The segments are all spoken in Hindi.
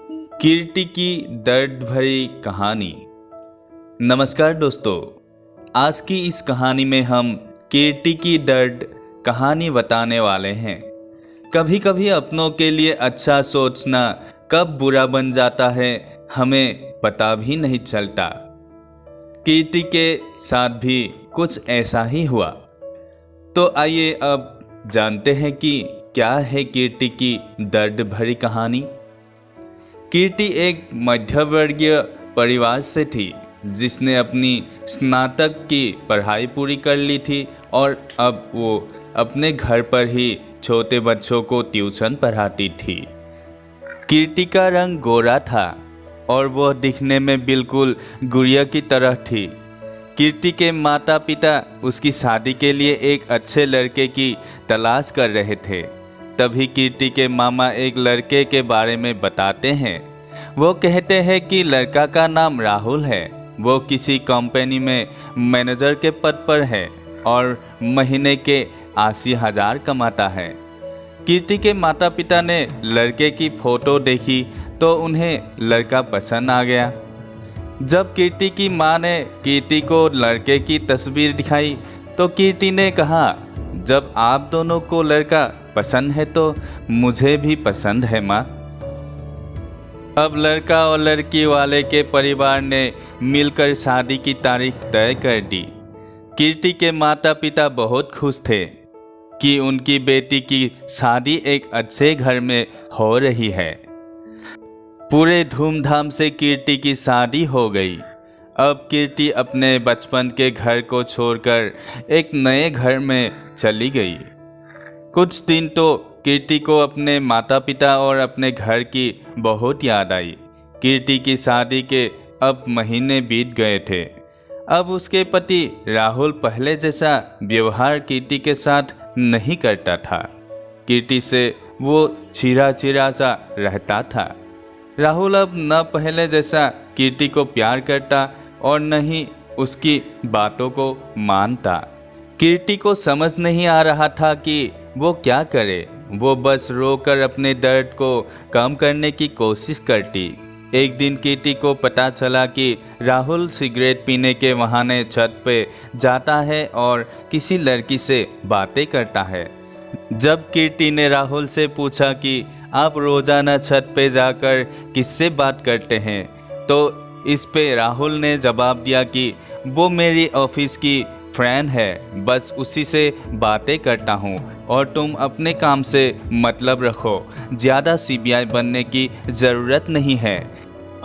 कीर्ति की दर्द भरी कहानी। नमस्कार दोस्तों, आज की इस कहानी में हम कीर्ति की दर्द कहानी बताने वाले हैं। कभी कभी अपनों के लिए अच्छा सोचना कब बुरा बन जाता है हमें पता भी नहीं चलता। कीर्ति के साथ भी कुछ ऐसा ही हुआ। तो आइए अब जानते हैं कि क्या है कीर्ति की दर्द भरी कहानी। कीर्ति एक मध्यवर्गीय परिवार से थी जिसने अपनी स्नातक की पढ़ाई पूरी कर ली थी और अब वो अपने घर पर ही छोटे बच्चों को ट्यूशन पढ़ाती थी। कीर्ति का रंग गोरा था और वह दिखने में बिल्कुल गुड़िया की तरह थी। कीर्ति के माता पिता उसकी शादी के लिए एक अच्छे लड़के की तलाश कर रहे थे। तभी कीर्ति के मामा एक लड़के के बारे में बताते हैं। वो कहते हैं कि लड़का का नाम राहुल है। वो किसी कंपनी में मैनेजर के पद पर है और महीने के 80,000 कमाता है। कीर्ति के माता पिता ने लड़के की फोटो देखी तो उन्हें लड़का पसंद आ गया। जब कीर्ति की मां ने कीर्ति को लड़के की तस्वीर दिखाई तो कीर्ति ने कहा, जब आप दोनों को लड़का पसंद है तो मुझे भी पसंद है माँ। अब लड़का और लड़की वाले के परिवार ने मिलकर शादी की तारीख तय कर दी। कीर्ति के माता पिता बहुत खुश थे कि उनकी बेटी की शादी एक अच्छे घर में हो रही है। पूरे धूमधाम से कीर्ति की शादी हो गई। अब कीर्ति अपने बचपन के घर को छोड़कर एक नए घर में चली गई। कुछ दिन तो कीर्ति को अपने माता पिता और अपने घर की बहुत याद आई। कीर्ति की शादी के अब महीने बीत गए थे। अब उसके पति राहुल पहले जैसा व्यवहार कीर्ति के साथ नहीं करता था। कीर्ति से वो चिढ़ा चिढ़ा सा रहता था। राहुल अब न पहले जैसा कीर्ति को प्यार करता और न ही उसकी बातों को मानता। कीर्ति को समझ नहीं आ रहा था कि वो क्या करे। वो बस रोकर अपने दर्द को कम करने की कोशिश करती। एक दिन कीर्ति को पता चला कि राहुल सिगरेट पीने के बहाने छत पे जाता है और किसी लड़की से बातें करता है। जब कीर्ति ने राहुल से पूछा कि आप रोजाना छत पे जाकर किससे बात करते हैं, तो इस पे राहुल ने जवाब दिया कि वो मेरी ऑफिस की फ्रेंड है, बस उसी से बातें करता हूँ और तुम अपने काम से मतलब रखो, ज़्यादा सीबीआई बनने की ज़रूरत नहीं है।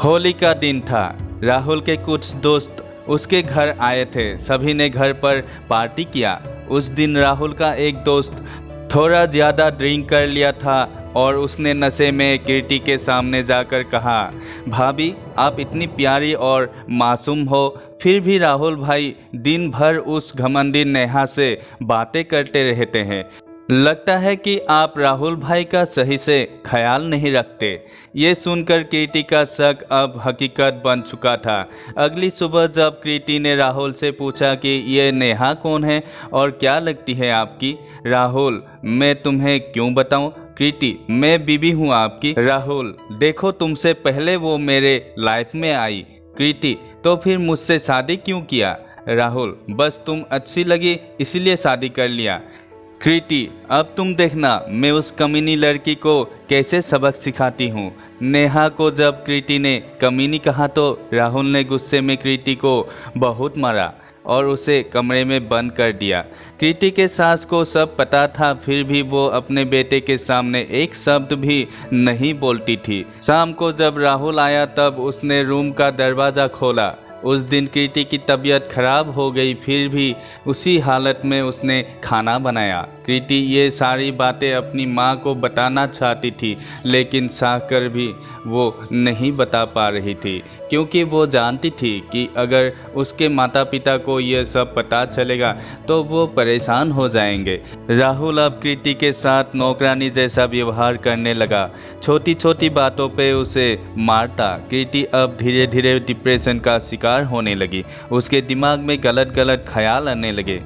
होली का दिन था। राहुल के कुछ दोस्त उसके घर आए थे। सभी ने घर पर पार्टी किया। उस दिन राहुल का एक दोस्त थोड़ा ज़्यादा ड्रिंक कर लिया था और उसने नशे में कीर्ति के सामने जाकर कहा, भाभी आप इतनी प्यारी और मासूम हो, फिर भी राहुल भाई दिन भर उस घमंडी नेहा से बातें करते रहते हैं। लगता है कि आप राहुल भाई का सही से ख्याल नहीं रखते। ये सुनकर कीर्ति का शक अब हकीकत बन चुका था। अगली सुबह जब कीर्ति ने राहुल से पूछा कि ये नेहा कौन है और क्या लगती है आपकी। राहुल, मैं तुम्हें क्यों बताऊं। कीर्ति, मैं बीबी हूँ आपकी। राहुल, देखो तुमसे पहले वो मेरे लाइफ में आई। कीर्ति, तो फिर मुझसे शादी क्यों किया। राहुल, बस तुम अच्छी लगी इसलिए शादी कर लिया। कीर्ति, अब तुम देखना मैं उस कमीनी लड़की को कैसे सबक सिखाती हूँ। नेहा को जब कीर्ति ने कमीनी कहा तो राहुल ने गुस्से में कीर्ति को बहुत मारा और उसे कमरे में बंद कर दिया। कीर्ति के सास को सब पता था, फिर भी वो अपने बेटे के सामने एक शब्द भी नहीं बोलती थी। शाम को जब राहुल आया तब उसने रूम का दरवाज़ा खोला। उस दिन कीर्ति की तबीयत खराब हो गई, फिर भी उसी हालत में उसने खाना बनाया। कीर्ति ये सारी बातें अपनी माँ को बताना चाहती थी, लेकिन चाहकर भी वो नहीं बता पा रही थी, क्योंकि वो जानती थी कि अगर उसके माता पिता को ये सब पता चलेगा तो वो परेशान हो जाएंगे। राहुल अब कीर्ति के साथ नौकरानी जैसा व्यवहार करने लगा। छोटी छोटी बातों पे उसे मारता। कीर्ति अब धीरे धीरे डिप्रेशन का शिकार होने लगी। उसके दिमाग में गलत गलत ख्याल आने लगे।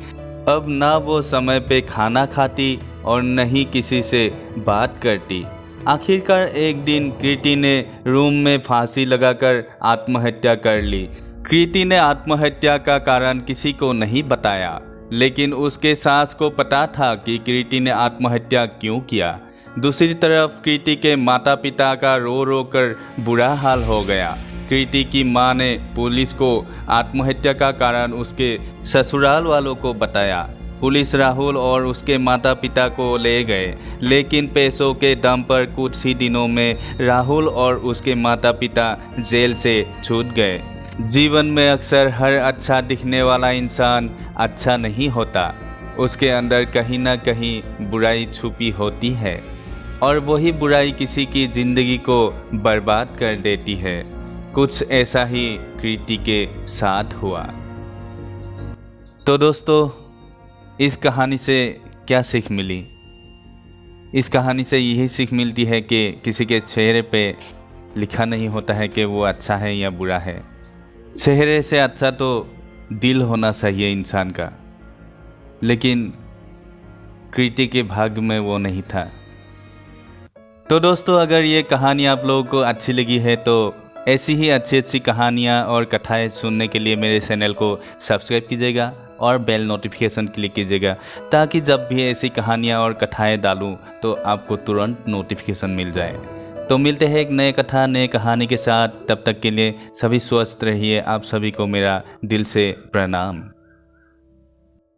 अब ना वो समय पे खाना खाती और न ही किसी से बात करती। आखिरकार एक दिन कृति ने रूम में फांसी लगाकर आत्महत्या कर ली। कृति ने आत्महत्या का कारण किसी को नहीं बताया, लेकिन उसके सास को पता था कि कृति ने आत्महत्या क्यों किया। दूसरी तरफ कृति के माता पिता का रो रो कर बुरा हाल हो गया। कृति की मां ने पुलिस को आत्महत्या का कारण उसके ससुराल वालों को बताया। पुलिस राहुल और उसके माता पिता को ले गए, लेकिन पैसों के दम पर कुछ ही दिनों में राहुल और उसके माता पिता जेल से छूट गए। जीवन में अक्सर हर अच्छा दिखने वाला इंसान अच्छा नहीं होता, उसके अंदर कहीं ना कहीं बुराई छुपी होती है और वही बुराई किसी की ज़िंदगी को बर्बाद कर देती है। कुछ ऐसा ही कृति के साथ हुआ। तो दोस्तों, इस कहानी से क्या सीख मिली? इस कहानी से यही सीख मिलती है कि किसी के चेहरे पे लिखा नहीं होता है कि वो अच्छा है या बुरा है। चेहरे से अच्छा तो दिल होना चाहिए इंसान का, लेकिन कृति के भाग्य में वो नहीं था। तो दोस्तों, अगर ये कहानी आप लोगों को अच्छी लगी है तो ऐसी ही अच्छी अच्छी कहानियाँ और कथाएँ सुनने के लिए मेरे चैनल को सब्सक्राइब कीजिएगा और बेल नोटिफिकेशन क्लिक कीजिएगा, ताकि जब भी ऐसी कहानियाँ और कथाएँ डालूँ तो आपको तुरंत नोटिफिकेशन मिल जाए। तो मिलते हैं एक नए कथा नए कहानी के साथ। तब तक के लिए सभी स्वस्थ रहिए। आप सभी को मेरा दिल से प्रणाम।